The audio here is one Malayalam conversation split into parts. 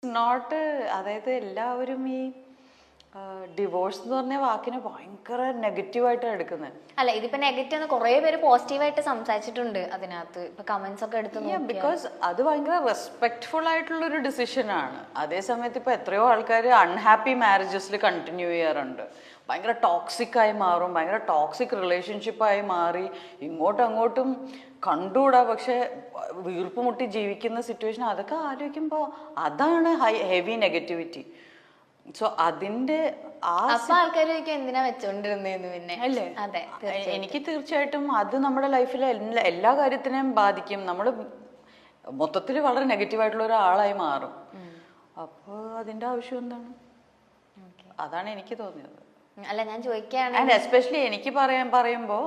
നോട്ട് അതായത് എല്ലാവരും ഈ ഡിവോഴ്സ് എന്ന് പറഞ്ഞ വാക്കിനെ ഭയങ്കര നെഗറ്റീവായിട്ടാണ് എടുക്കുന്നത്. അല്ല, ഇതിപ്പോ നെഗറ്റീവ് കുറെ പേര് പോസിറ്റീവായിട്ട് സംസാരിച്ചിട്ടുണ്ട് അതിനകത്ത്. ഇപ്പൊ കമന്റ്സ് ഒക്കെ എടുത്ത് ബിക്കോസ് അത് ഭയങ്കര റെസ്പെക്ട്ഫുൾ ആയിട്ടുള്ള ഒരു ഡിസിഷനാണ്. അതേ സമയത്ത് ഇപ്പൊ എത്രയോ ആൾക്കാർ അൺഹാപ്പി മാരേജസിൽ കണ്ടിന്യൂ ചെയ്യാറുണ്ട്. ഭയങ്കര ടോക്സിക് ആയി മാറും, ഭയങ്കര ടോക്സിക് റിലേഷൻഷിപ്പായി മാറി ഇങ്ങോട്ടും അങ്ങോട്ടും കണ്ടുകൂടാ, പക്ഷെ വീർപ്പ് മുട്ടി ജീവിക്കുന്ന സിറ്റുവേഷൻ അതൊക്കെ ആലോചിക്കുമ്പോൾ അതാണ് ഹെവി നെഗറ്റിവിറ്റി. സോ അതിന്റെ ആൾക്കാർ എന്തിനാ വെച്ചോണ്ടിരുന്നേന്ന് പിന്നെ അല്ലേ? അതെ, എനിക്ക് തീർച്ചയായിട്ടും അത് നമ്മുടെ ലൈഫിലെ എല്ലാ കാര്യത്തിനെയും ബാധിക്കും. നമ്മൾ മൊത്തത്തിൽ വളരെ നെഗറ്റീവായിട്ടുള്ള ഒരാളായി മാറും. അപ്പോൾ അതിന്റെ ആവശ്യം എന്താണ്? അതാണ് എനിക്ക് തോന്നിയത്. അല്ല, ഞാൻ ചോദിക്കുകയാണ്, ആൻഡ് എസ്പെഷ്യലി എനിക്ക് പറയുമ്പോൾ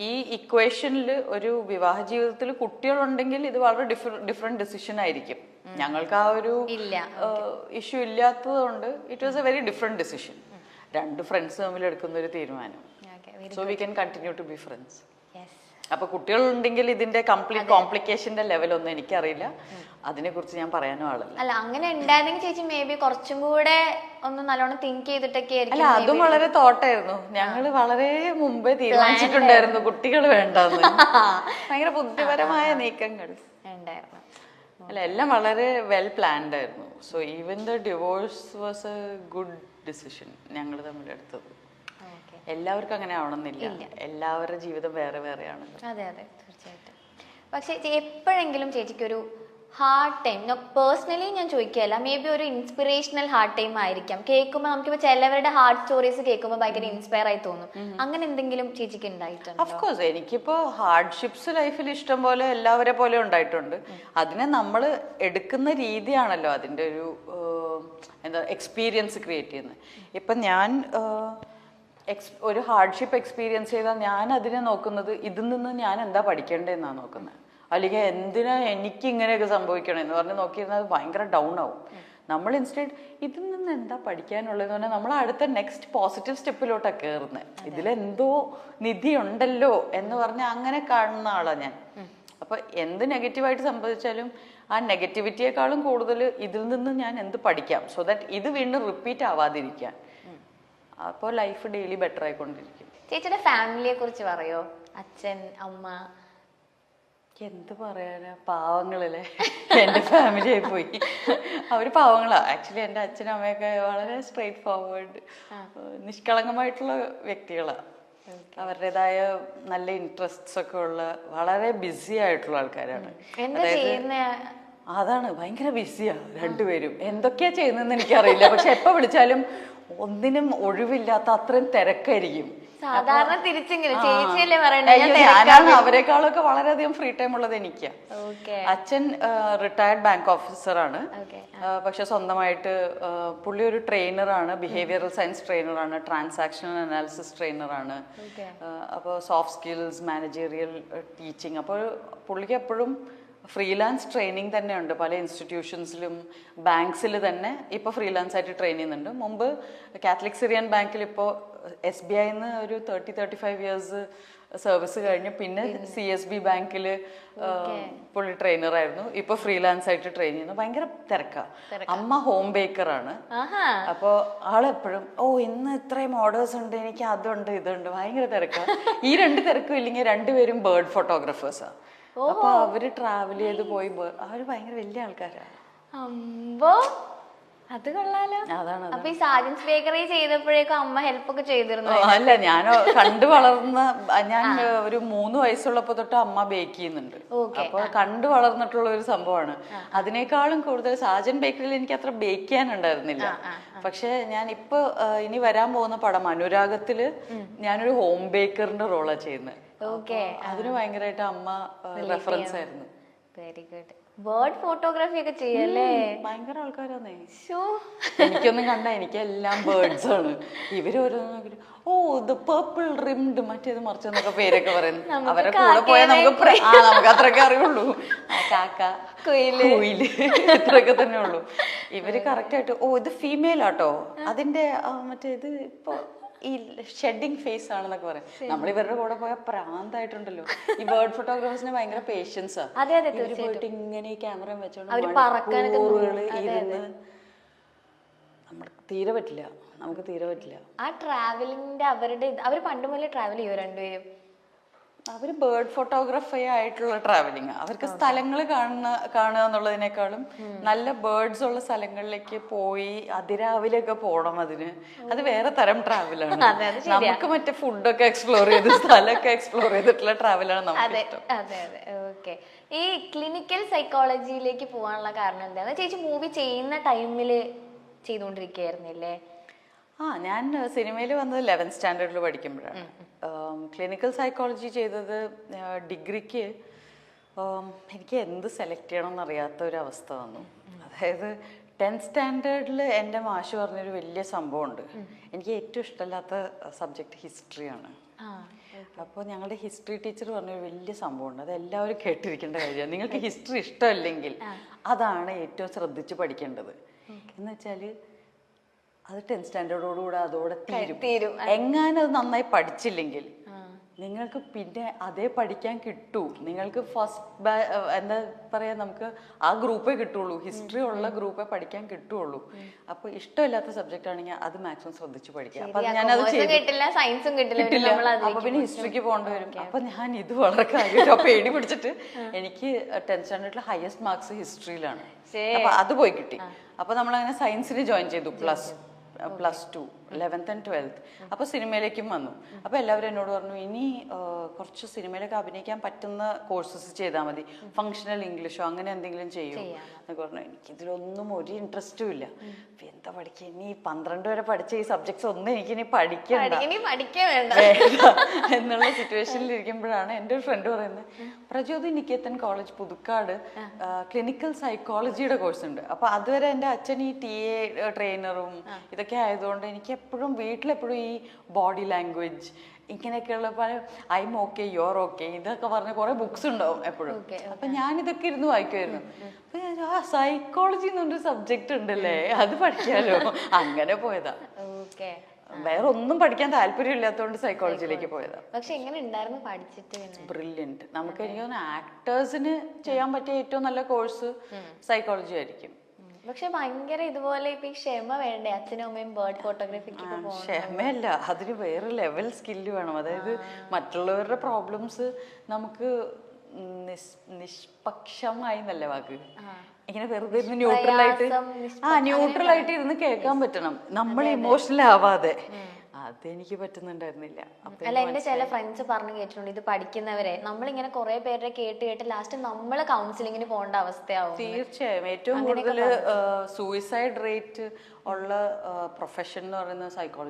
ഈ ഇക്വേഷനിൽ ഒരു വിവാഹ ജീവിതത്തിൽ കുട്ടികളുണ്ടെങ്കിൽ ഇത് വളരെ ഡിഫറെന്റ് ഡിസിഷൻ ആയിരിക്കും. ഞങ്ങൾക്ക് ആ ഒരു ഇഷ്യൂ ഇല്ലാത്തത് കൊണ്ട് it was a very different decision. രണ്ട് ഫ്രണ്ട്സ് തമ്മിൽ എടുക്കുന്ന ഒരു തീരുമാനം. So we can continue to be friends. അപ്പൊ കുട്ടികളുണ്ടെങ്കിൽ ഇതിന്റെ കംപ്ലീറ്റ് കോംപ്ലിക്കേഷന്റെ ലെവലൊന്നും എനിക്കറിയില്ല, അതിനെ കുറിച്ച് ഞാൻ പറയാനും ആളില്ല. അല്ല, അങ്ങനെ ഉണ്ടായിരുന്നെങ്കിൽ ചേച്ചി മേ ബി കുറച്ചും കൂടെ ഒന്ന് നല്ലോണം തിങ്ക് ചെയ്തിട്ടൊക്കെ ആയിരിക്കും. അല്ല, അതും വളരെ തോട്ടായിരുന്നു. ഞങ്ങള് വളരെ മുമ്പേ തീരുമാനിച്ചിട്ടുണ്ടായിരുന്നു കുട്ടികൾ വേണ്ടെന്ന്. ഭയങ്കര ബുദ്ധിപരമായ നീക്കങ്ങൾ ഉണ്ടായിരുന്നു. അല്ല, എല്ലാം വളരെ വെൽ പ്ലാൻഡ് ആയിരുന്നു. So even the divorce was A good decision ഞങ്ങൾ തമ്മിൽ എടുത്തത്. എല്ലാവർക്കും അങ്ങനെ ആവണമെന്നില്ല, എല്ലാവരുടെ ജീവിതം വേറെ വേറെയാണ്. അതെ അതെ, തീർച്ചയായിട്ടും. പക്ഷെ എപ്പോഴെങ്കിലും ചേച്ചിക്കൊരു ഹാർഡ് ടൈം, പേഴ്സണലി ഞാൻ ചോദിക്കുകയല്ല, മേ ബി ഒരു ഇൻസ്പിറേഷണൽ ഹാർഡ് ടൈം ആയിരിക്കാം. കേൾക്കുമ്പോൾ നമുക്കിപ്പോൾ ചിലവരുടെ ഹാർഡ് സ്റ്റോറീസ് കേൾക്കുമ്പോൾ ഭയങ്കര ഇൻസ്പയർ ആയി തോന്നും. അങ്ങനെ എന്തെങ്കിലും ചേച്ചിക്ക് ഉണ്ടായിട്ടുണ്ട്? ഓഫ്കോഴ്സ്, എനിക്കിപ്പോ ഹാർഡ്ഷിപ്സ് ലൈഫിൽ ഇഷ്ടം പോലെ എല്ലാവരെ പോലെ ഉണ്ടായിട്ടുണ്ട്. അതിനെ നമ്മൾ എടുക്കുന്ന രീതിയാണല്ലോ അതിൻ്റെ ഒരു എന്താ എക്സ്പീരിയൻസ് ക്രിയേറ്റ് ചെയ്യുന്നത്. ഇപ്പം ഞാൻ ഒരു ഹാർഡ്ഷിപ്പ് എക്സ്പീരിയൻസ് ചെയ്താൽ ഞാൻ അതിനെ നോക്കുന്നത് ഇതിൽ നിന്ന് ഞാൻ എന്താ പഠിക്കേണ്ടതെന്നാണ് നോക്കുന്നത്. അല്ലെങ്കിൽ എന്തിനാ എനിക്ക് ഇങ്ങനെയൊക്കെ സംഭവിക്കണമെന്ന് പറഞ്ഞ് നോക്കിയിരുന്നാൽ അത് ഭയങ്കര ഡൗൺ ആവും. നമ്മൾ ഇൻസ്റ്റെഡ് ഇതിൽ നിന്ന് എന്താ പഠിക്കാനുള്ളതെന്ന് പറഞ്ഞാൽ നമ്മൾ അടുത്ത നെക്സ്റ്റ് പോസിറ്റീവ് സ്റ്റെപ്പിലോട്ടാണ് കയറുന്നത്. ഇതിലെന്തോ നിധി ഉണ്ടല്ലോ എന്ന് പറഞ്ഞ് അങ്ങനെ കാണുന്ന ആളാണ് ഞാൻ. അപ്പൊ എന്ത് നെഗറ്റീവായിട്ട് സംഭവിച്ചാലും ആ നെഗറ്റിവിറ്റിയെക്കാളും കൂടുതൽ ഇതിൽ നിന്ന് ഞാൻ എന്ത് പഠിക്കാം, സോ ദാറ്റ് ഇത് വീണ്ടും റിപ്പീറ്റ് ആവാതിരിക്കാൻ. അപ്പോൾ ലൈഫ് ഡെയിലി ബെറ്റർ ആയിക്കൊണ്ടിരിക്കും. ചേച്ചിയുടെ ഫാമിലിയെ കുറിച്ച് പറയോ? അച്ഛൻ, അമ്മ? എന്ത് പറയാനാ, പാവങ്ങളല്ലേ. എൻ്റെ ഫാമിലി ആയി പോയി. അവര് പാവങ്ങളാ. ആക്ച്വലി എൻ്റെ അച്ഛനും അമ്മയൊക്കെ വളരെ സ്ട്രെയിറ്റ് ഫോർവേഡ്, നിഷ്കളങ്കമായിട്ടുള്ള വ്യക്തികളാണ്. അവരുടേതായ നല്ല ഇൻട്രസ്റ്റ്സ് ഒക്കെ ഉള്ള വളരെ ബിസി ആയിട്ടുള്ള ആൾക്കാരാണ്. അതാണ്, ഭയങ്കര ബിസിയാ രണ്ടുപേരും. എന്തൊക്കെയാ ചെയ്യുന്നതെന്ന് എനിക്കറിയില്ല, പക്ഷെ എപ്പോ വിളിച്ചാലും ഒന്നിനും ഒഴിവില്ലാത്ത അത്രയും തിരക്കായിരിക്കും. സാധാരണ ഞാനാണ് അവരെക്കാളൊക്കെ വളരെയധികം ഫ്രീ ടൈം ഉള്ളത് എനിക്കാ. അച്ഛൻ റിട്ടയർഡ് ബാങ്ക് ഓഫീസറാണ്, പക്ഷെ സ്വന്തമായിട്ട് പുള്ളി ഒരു ട്രെയിനറാണ്, ബിഹേവിയറൽ സയൻസ് ട്രെയിനറാണ്, ട്രാൻസാക്ഷണൽ അനാലിസിസ് ട്രെയിനറാണ്. അപ്പോൾ സോഫ്റ്റ് സ്കിൽസ്, മാനേജീരിയൽ ടീച്ചിങ്. അപ്പോൾ പുള്ളിക്ക് എപ്പോഴും ഫ്രീലാൻസ് ട്രെയിനിങ് തന്നെ ഉണ്ട്. പല ഇൻസ്റ്റിറ്റ്യൂഷൻസിലും ബാങ്ക്സിൽ തന്നെ ഇപ്പോൾ ഫ്രീലാൻസ് ആയിട്ട് ട്രെയിൻ ചെയ്യുന്നുണ്ട്. മുമ്പ് കാത്തലിക് സിറിയൻ ബാങ്കിൽ ഇപ്പോൾ SBIന്ന് ഒരു 35 ഇയേഴ്സ് സർവീസ് കഴിഞ്ഞു. പിന്നെ CSB ബാങ്കിൽ പുള്ളി ട്രെയിനറായിരുന്നു. ഇപ്പൊ ഫ്രീലാൻസ് ആയിട്ട് ട്രെയിൻ ചെയ്യുന്നു. ഭയങ്കര തിരക്കാ. അമ്മ ഹോം ബേക്കറാണ്. അപ്പോൾ ആളെപ്പോഴും ഇന്ന് ഇത്രയും ഓർഡേഴ്സ് ഉണ്ട്, എനിക്ക് അതുണ്ട് ഇതുണ്ട്, ഭയങ്കര തിരക്കാ. ഈ രണ്ട് തിരക്കും ഇല്ലെങ്കിൽ രണ്ടുപേരും ബേർഡ് ഫോട്ടോഗ്രാഫേഴ്സാ. അപ്പൊ അവര് ട്രാവൽ ചെയ്ത് പോയി, അവര് ഭയങ്കര വലിയ ആൾക്കാരാണ്. അത് കൊള്ളാലോ. അതാണ്. അപ്പൊ ഈ സാജൻസ് ബേക്കറി ചെയ്തപ്പോഴേക്കും അമ്മ ഹെൽപ്പ് ഒക്കെ ചെയ്തിരുന്നു? അല്ല, ഞാൻ കണ്ടു വളർന്ന, ഞാൻ ഒരു 3 വയസ്സുള്ളപ്പോ തൊട്ട് അമ്മ ബേക്ക് ചെയ്യുന്നുണ്ട്. അപ്പൊ കണ്ടു വളർന്നിട്ടുള്ള ഒരു സംഭവമാണ്. അതിനേക്കാളും കൂടുതൽ സാജൻ ബേക്കറിയിൽ എനിക്ക് അത്ര ബേക്ക് ചെയ്യാനുണ്ടായിരുന്നില്ല. പക്ഷെ ഞാൻ ഇപ്പൊ ഇനി വരാൻ പോകുന്ന പടം അനുരാഗത്തില് ഞാനൊരു ഹോം ബേക്കറിന്റെ റോളാണ് ചെയ്യുന്നത്. അതിന് ഭയങ്കരമായിട്ട് അമ്മ റെഫറൻസ് ആയിരുന്നു. Very good. ബേർഡ് ഫോട്ടോഗ്രാഫി ഒക്കെ ചെയ്യല്ലേ? ഭയങ്കര ആൾക്കാരാന്നേ. എനിക്കൊന്നും കണ്ട, എനിക്ക് എല്ലാം ബേർഡ്സ് ആണ്. ഇവര് ഓരോന്നും ഇത് പേർപ്പിൾ റിംഡ് മറ്റേത് മറിച്ചെന്നൊക്കെ പേരൊക്കെ പറയുന്നു. അവരെ കൂടെ പോയാൽ നമുക്ക് അത്രയൊക്കെ അറിയുള്ളൂ. കാക്ക, കുയില്, ഇത്രയൊക്കെ തന്നെ ഉള്ളൂ. ഇവര് കറക്റ്റ് ആയിട്ട് ഇത് ഫീമെയിൽ ആട്ടോ, അതിന്റെ മറ്റേ ഇത് ഇപ്പൊ ഈ ഷെഡിങ് ഫേസ് ആണെന്നൊക്കെ പറയും. നമ്മൾ ഇവരുടെ കൂടെ പോയാൽ പ്രാന്തായിട്ടുണ്ടല്ലോ. ഈ ബേർഡ് ഫോട്ടോഗ്രാഫേഴ്സിന് ഭയങ്കര പേഷ്യൻസാ. പോയിട്ട് ഇങ്ങനെ ഈ ക്യാമറ വെച്ചോണ്ട് ഇരുന്ന് നമുക്ക് തീരെ പറ്റില്ല. ആ ട്രാവലിംഗിന്റെ അവര് പണ്ട് മുതലേ ട്രാവൽ ചെയ്യോ രണ്ടുപേരും? അവര് ബേർഡ് ഫോട്ടോഗ്രാഫി ആയിട്ടുള്ള ട്രാവലിംഗ്. അവർക്ക് സ്ഥലങ്ങൾ കാണുക എന്നുള്ളതിനേക്കാളും നല്ല ബേർഡ്സ് ഉള്ള സ്ഥലങ്ങളിലേക്ക് പോയി അതിരാവിലെയൊക്കെ പോകണം. അത് വേറെ തരം ട്രാവലാണ്. നമുക്ക് മറ്റേ ഫുഡൊക്കെ എക്സ്പ്ലോർ ചെയ്ത് സ്ഥലമൊക്കെ എക്സ്പ്ലോർ ചെയ്തിട്ടുള്ള ട്രാവലാണ് നമുക്ക് ഇഷ്ടം. അതെ അതെ, ഓക്കെ. ഈ ക്ലിനിക്കൽ സൈക്കോളജിയിലേക്ക് പോകാനുള്ള കാരണം എന്താണ്? ചേച്ചി മൂവി ചെയ്യുന്ന ടൈമില് ചെയ്തുകൊണ്ടിരിക്കുകയായിരുന്നില്ലേ? ഞാൻ സിനിമയിൽ വന്നത് 11th സ്റ്റാൻഡേർഡിൽ പഠിക്കുമ്പോഴാണ്. ക്ലിനിക്കൽ സൈക്കോളജി ചെയ്തത് ഡിഗ്രിക്ക്. എനിക്ക് എന്ത് സെലക്ട് ചെയ്യണം എന്നറിയാത്ത ഒരു അവസ്ഥ വന്നു. അതായത് 10th സ്റ്റാൻഡേർഡിൽ എൻ്റെ മാഷ് പറഞ്ഞൊരു വലിയ സംഭവമുണ്ട്. എനിക്ക് ഏറ്റവും ഇഷ്ടമില്ലാത്ത സബ്ജക്റ്റ് ഹിസ്റ്ററിയാണ്. അപ്പോൾ ഞങ്ങളുടെ ഹിസ്റ്ററി ടീച്ചർ പറഞ്ഞൊരു വലിയ സംഭവമുണ്ട്. അത് എല്ലാവരും കേട്ടിരിക്കേണ്ട കാര്യമാണ്. നിങ്ങൾക്ക് ഹിസ്റ്ററി ഇഷ്ടമല്ലെങ്കിൽ അതാണ് ഏറ്റവും ശ്രദ്ധിച്ച് പഠിക്കേണ്ടത്. എന്ന് വെച്ചാൽ അത് 10th സ്റ്റാൻഡേർഡോടുകൂടെ അതോടെ തീരും. എങ്ങാനും അത് നന്നായി പഠിച്ചില്ലെങ്കിൽ നിങ്ങൾക്ക് പിന്നെ അതേ പഠിക്കാൻ കിട്ടൂ. നിങ്ങൾക്ക് ഫസ്റ്റ് എന്താ പറയാ, നമുക്ക് ആ ഗ്രൂപ്പേ കിട്ടുള്ളൂ. ഹിസ്റ്ററി ഉള്ള ഗ്രൂപ്പേ പഠിക്കാൻ കിട്ടുള്ളൂ. അപ്പൊ ഇഷ്ടമില്ലാത്ത സബ്ജക്റ്റ് ആണെങ്കിൽ അത് മാക്സിമം ശ്രദ്ധിച്ച് പഠിക്കുക. അപ്പൊ ഞാനത് കിട്ടില്ല. അപ്പൊ പിന്നെ ഹിസ്റ്ററിക്ക് പോകേണ്ടി വരും. അപ്പൊ ഞാൻ ഇത് വളരെ കാര്യമായിട്ട് പേടി പിടിച്ചിട്ട് എനിക്ക് 10th സ്റ്റാൻഡേർഡിൽ ഹയസ്റ്റ് മാർക്സ് ഹിസ്റ്ററിയിലാണ്. അപ്പൊ അത് പോയി കിട്ടി. അപ്പൊ നമ്മളങ്ങനെ സയൻസിന് ജോയിൻ ചെയ്തു. +2 11th and 12th. അപ്പോൾ സിനിമയിലേക്കും വന്നു. അപ്പോൾ എല്ലാവരും എന്നോട് പറഞ്ഞു, ഇനി കുറച്ച് സിനിമയിലൊക്കെ അഭിനയിക്കാൻ പറ്റുന്ന കോഴ്സസ് ചെയ്താൽ മതി, ഫങ്ഷണൽ ഇംഗ്ലീഷോ അങ്ങനെ എന്തെങ്കിലും ചെയ്യും എന്നൊക്കെ പറഞ്ഞു. എനിക്കിതിലൊന്നും ഒരു ഇൻട്രസ്റ്റും ഇല്ല. അപ്പം എന്താ പഠിക്കുക, ഇനി 12 വരെ പഠിച്ച ഈ സബ്ജക്ട്സ് ഒന്നും എനിക്കിനി പഠിക്കണ്ട എന്നുള്ള സിറ്റുവേഷനിൽ ഇരിക്കുമ്പോഴാണ് എൻ്റെ ഒരു ഫ്രണ്ട് പറയുന്നത്, പ്രചോദി നികേതൻ കോളേജ് പുതുക്കാട് ക്ലിനിക്കൽ സൈക്കോളജിയുടെ കോഴ്സ് ഉണ്ട്. അപ്പോൾ അതുവരെ എൻ്റെ അച്ഛൻ ഈ TA ട്രെയിനറും ഇതൊക്കെ ആയതുകൊണ്ട് എനിക്ക് എപ്പോഴും വീട്ടിലെപ്പോഴും ഈ ബോഡി ലാംഗ്വേജ് ഇങ്ങനെയൊക്കെയുള്ള പല I'm okay, you're okay ഇതൊക്കെ പറഞ്ഞ കുറെ ബുക്സ് ഉണ്ടാവും എപ്പോഴും. അപ്പൊ ഞാൻ ഇതൊക്കെ ഇരുന്ന് വായിക്കുമായിരുന്നു. അപ്പൊ ഞാൻ സൈക്കോളജി എന്നൊരു സബ്ജക്ട് ഉണ്ടല്ലേ, അത് പഠിക്കാലോ, അങ്ങനെ പോയതാ. വേറെ ഒന്നും പഠിക്കാൻ താല്പര്യം ഇല്ലാത്തതുകൊണ്ട് സൈക്കോളജിയിലേക്ക് പോയതാ. പക്ഷെ എങ്ങനെ ഉണ്ടായിരുന്നു പഠിച്ചിട്ട്? ബ്രില്യന്റ്. നമുക്ക് എനിക്ക് തോന്നുന്നു ആക്ടേഴ്സിന് ചെയ്യാൻ പറ്റിയ ഏറ്റവും നല്ല കോഴ്സ് സൈക്കോളജി ആയിരിക്കും. പക്ഷെ ഭയങ്കര ഇതുപോലെ ഇപ്പൊ ഈ ക്ഷമ വേണ്ടേ അച്ഛനും അമ്മയും ബേർഡ് ഫോട്ടോഗ്രാഫിക്ക്? ക്ഷമയല്ല, അതിന് വേറെ ലെവൽ സ്കില്ല് വേണം. അതായത് മറ്റുള്ളവരുടെ പ്രോബ്ലംസ് നമുക്ക് നിഷ്പക്ഷമായി നല്ല വാക്ക്, ഇങ്ങനെ വെറുതെ ന്യൂട്രൽ ആയിട്ട് ഇരുന്ന് കേൾക്കാൻ പറ്റണം, നമ്മൾ ഇമോഷണൽ ആവാതെ. അതെനിക്ക് പറ്റുന്നുണ്ടായിരുന്നില്ല. അല്ല, എന്റെ ചില ഫ്രണ്ട്സ് പറഞ്ഞു കേട്ടിട്ടുണ്ട്, ഇത് പഠിക്കുന്നവരെ നമ്മളിങ്ങനെ കുറെ പേരുടെ കേട്ട് ലാസ്റ്റ് നമ്മള് കൗൺസിലിങ്ങിന് പോകേണ്ട അവസ്ഥയാവും. തീർച്ചയായും. ഏറ്റവും കൂടുതൽ സൂയിസൈഡ് റേറ്റ് ഉള്ള പ്രൊഫഷൻ എന്ന് പറയുന്നത് സൈക്കോളജി.